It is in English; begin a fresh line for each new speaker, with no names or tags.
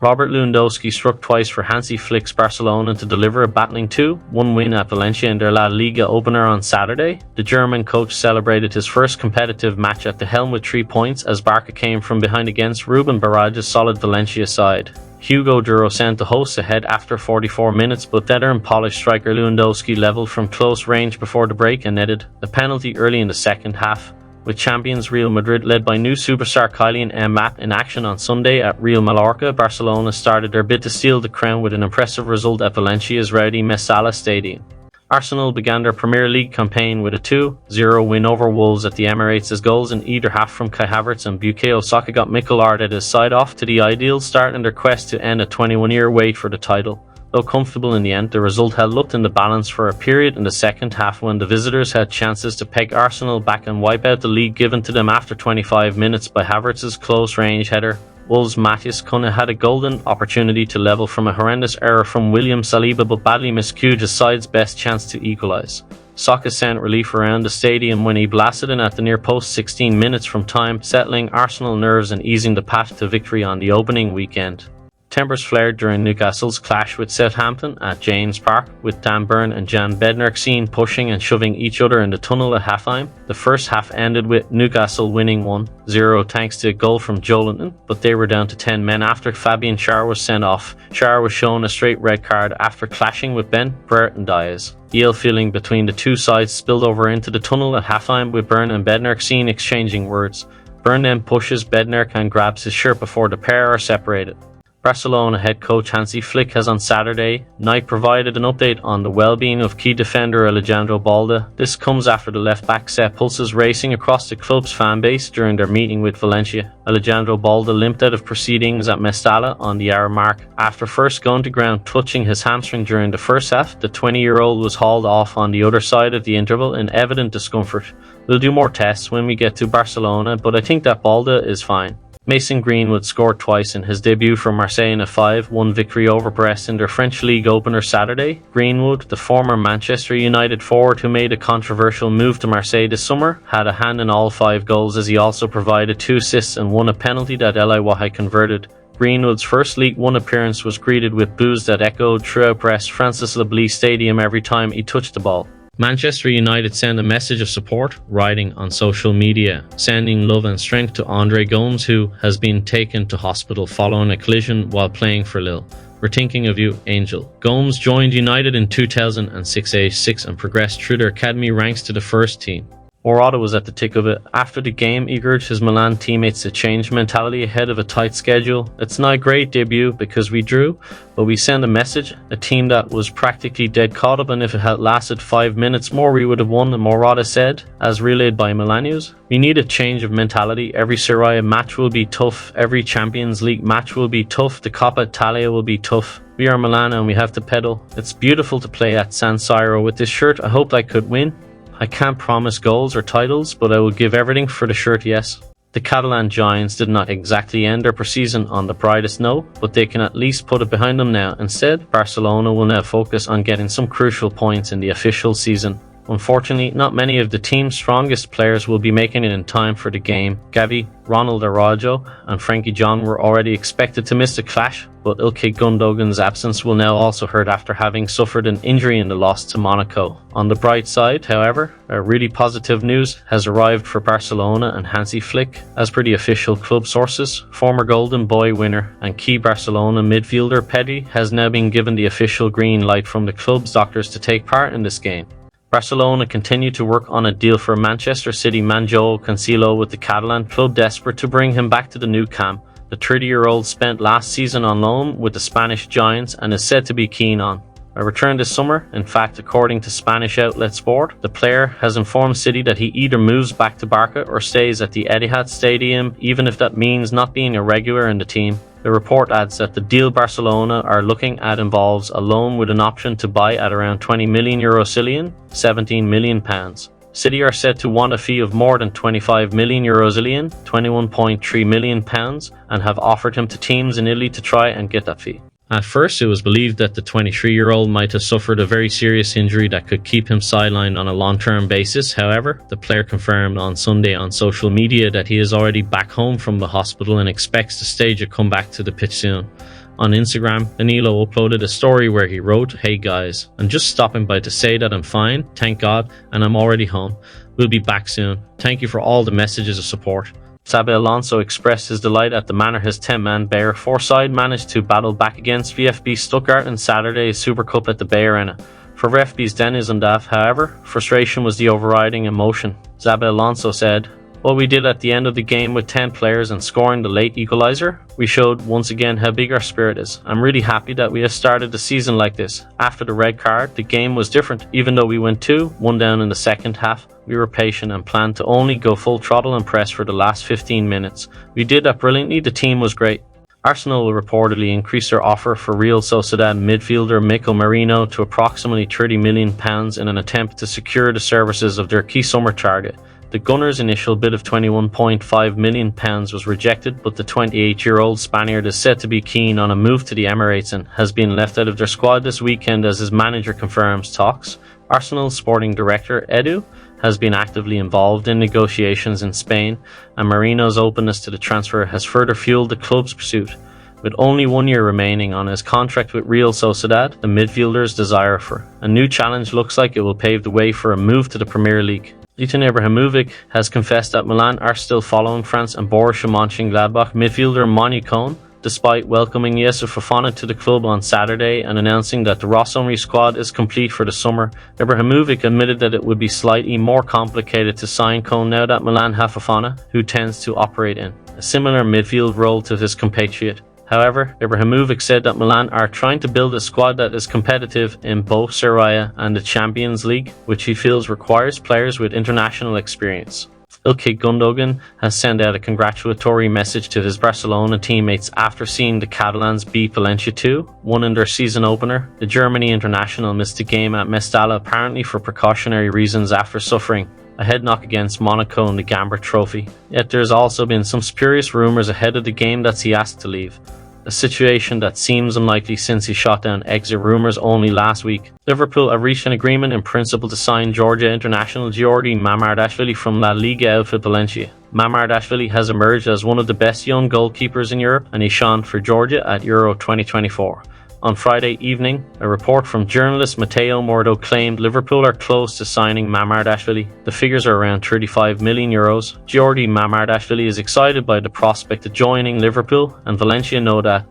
Robert Lewandowski struck twice for Hansi Flick's Barcelona to deliver a battling 2-1 win at Valencia in their La Liga opener on Saturday. The German coach celebrated his first competitive match at the helm with 3 points as Barca came from behind against Ruben Barraja's solid Valencia side. Hugo Duro sent the hosts ahead after 44 minutes, but veteran Polish striker Lewandowski levelled from close range before the break and netted a penalty early in the second half. With champions Real Madrid led by new superstar Kylian Mbappé in action on Sunday at Real Mallorca, Barcelona started their bid to steal the crown with an impressive result at Valencia's rowdy Mestalla Stadium. Arsenal began their Premier League campaign with a 2-0 win over Wolves at the Emirates as goals in either half from Kai Havertz and Bukayo Saka got Mikel Arteta's side off to the ideal start in their quest to end a 21-year wait for the title. Though comfortable in the end, the result held up in the balance for a period in the second half when the visitors had chances to peg Arsenal back and wipe out the lead given to them after 25 minutes by Havertz's close-range header. Wolves' Matthias Cunha had a golden opportunity to level from a horrendous error from William Saliba but badly miscued his side's best chance to equalise. Saka sent relief around the stadium when he blasted in at the near post 16 minutes from time, settling Arsenal nerves and easing the path to victory on the opening weekend. Tempers flared during Newcastle's clash with Southampton at James Park, with Dan Burn and Jan Bednarek seen pushing and shoving each other in the tunnel at halftime. The first half ended with Newcastle winning 1-0 thanks to a goal from Joelinton, but they were down to 10 men after Fabian Schär was sent off. Schär was shown a straight red card after clashing with Ben Brereton Diaz. The ill feeling between the two sides spilled over into the tunnel at halftime, with Burn and Bednarek seen exchanging words. Burn then pushes Bednarek and grabs his shirt before the pair are separated. Barcelona head coach Hansi Flick has on Saturday night provided an update on the well-being of key defender Alejandro Balde. This comes after the left-back set pulses racing across the club's fan base during their meeting with Valencia. Alejandro Balde limped out of proceedings at Mestalla on the hour mark. After first going to ground touching his hamstring during the first half, the 20-year-old was hauled off on the other side of the interval in evident discomfort. We'll do more tests when we get to Barcelona, but I think that Balde is fine. Mason Greenwood scored twice in his debut for Marseille in a 5-1 victory over Brest in their French League opener Saturday. Greenwood, the former Manchester United forward who made a controversial move to Marseille this summer, had a hand in all 5 goals as he also provided 2 assists and won a penalty that El Iwahi converted. Greenwood's first League One appearance was greeted with boos that echoed throughout Brest Francis Leblis Stadium every time he touched the ball. Manchester United sent a message of support, writing on social media, sending love and strength to Andre Gomes, who has been taken to hospital following a collision while playing for Lille. We're thinking of you, Angel. Gomes joined United in 2006 age 6 and progressed through their academy ranks to the first team. Morata was at the thick of it. After the game, he urged his Milan teammates to change mentality ahead of a tight schedule. It's not a great debut because we drew, but we send a message, a team that was practically dead caught up, and if it had lasted 5 minutes more we would have won, Morata said, as relayed by Milan News. We need a change of mentality. Every Serie A match will be tough, every Champions League match will be tough, the Coppa Italia will be tough. We are Milan and we have to pedal. It's beautiful to play at San Siro with this shirt. I hope I could win. I can't promise goals or titles, but I will give everything for the shirt, yes. The Catalan Giants did not exactly end their preseason on the brightest note, but they can at least put it behind them now. Instead, Barcelona will now focus on getting some crucial points in the official season. Unfortunately, not many of the team's strongest players will be making it in time for the game. Gavi, Ronald Araujo and Frankie John were already expected to miss the clash, but Ilkay Gundogan's absence will now also hurt after having suffered an injury in the loss to Monaco. On the bright side, however, a really positive news has arrived for Barcelona and Hansi Flick. As per the official club sources, former Golden Boy winner and key Barcelona midfielder Pedri has now been given the official green light from the club's doctors to take part in this game. Barcelona continue to work on a deal for Manchester City man Joao Cancelo, with the Catalan club desperate to bring him back to the Nou Camp. The 30-year-old spent last season on loan with the Spanish Giants and is said to be keen on a return this summer. In fact, according to Spanish outlet Sport, the player has informed City that he either moves back to Barca or stays at the Etihad Stadium, even if that means not being a regular in the team. The report adds that the deal Barcelona are looking at involves a loan with an option to buy at around €20 million Cillian, £17 million. City are said to want a fee of more than €25 million Cillian, £21.3 million, and have offered him to teams in Italy to try and get that fee. At first, it was believed that the 23-year-old might have suffered a very serious injury that could keep him sidelined on a long-term basis. However, the player confirmed on Sunday on social media that he is already back home from the hospital and expects to stage a comeback to the pitch soon. On Instagram, Danilo uploaded a story where he wrote, "Hey guys, I'm just stopping by to say that I'm fine, thank God, and I'm already home. We'll be back soon. Thank you for all the messages of support." Xabi Alonso expressed his delight at the manner his 10-man Bayer four-side managed to battle back against VfB Stuttgart in Saturday's Super Cup at the Bay Arena. For VfB's Deniz Undav, however, frustration was the overriding emotion. Xabi Alonso said, "What we did at the end of the game with 10 players and scoring the late equaliser, we showed once again how big our spirit is. I'm really happy that we have started the season like this. After the red card, the game was different. Even though we went 2-1 down in the second half, we were patient and planned to only go full throttle and press for the last 15 minutes. We did that brilliantly, the team was great." Arsenal will reportedly increase their offer for Real Sociedad midfielder Mikel Merino to approximately £30 million in an attempt to secure the services of their key summer target. The Gunners' initial bid of £21.5 million was rejected, but the 28-year-old Spaniard is said to be keen on a move to the Emirates and has been left out of their squad this weekend as his manager confirms talks. Arsenal's sporting director, Edu, has been actively involved in negotiations in Spain, and Merino's openness to the transfer has further fueled the club's pursuit. With only 1 year remaining on his contract with Real Sociedad, the midfielder's desire for a new challenge looks like it will pave the way for a move to the Premier League. Zlatan Ibrahimovic has confessed that Milan are still following France and Borussia Mönchengladbach midfielder Manu Cohn, despite welcoming Yusuf Fofana to the club on Saturday and announcing that the Rossoneri squad is complete for the summer. Ibrahimovic admitted that it would be slightly more complicated to sign Cohn now that Milan have Fofana, who tends to operate in a similar midfield role to his compatriot. However, Ibrahimovic said that Milan are trying to build a squad that is competitive in both Serie A and the Champions League, which he feels requires players with international experience. Ilkay Gundogan has sent out a congratulatory message to his Barcelona teammates after seeing the Catalans beat Valencia 2-1 in their season opener. The Germany international missed the game at Mestalla apparently for precautionary reasons after suffering a head knock against Monaco in the Gambler Trophy. Yet there's also been some spurious rumours ahead of the game that he asked to leave, a situation that seems unlikely since he shot down exit rumours only last week. Liverpool have reached an agreement in principle to sign Georgia international Giorgi Mamardashvili from La Liga outfit Valencia. Mamardashvili has emerged as one of the best young goalkeepers in Europe, and he shone for Georgia at Euro 2024. On Friday evening, a report from journalist Matteo Mordo claimed Liverpool are close to signing Mamardashvili. The figures are around €35 million. Giorgi Mamardashvili is excited by the prospect of joining Liverpool, and Valencia know that.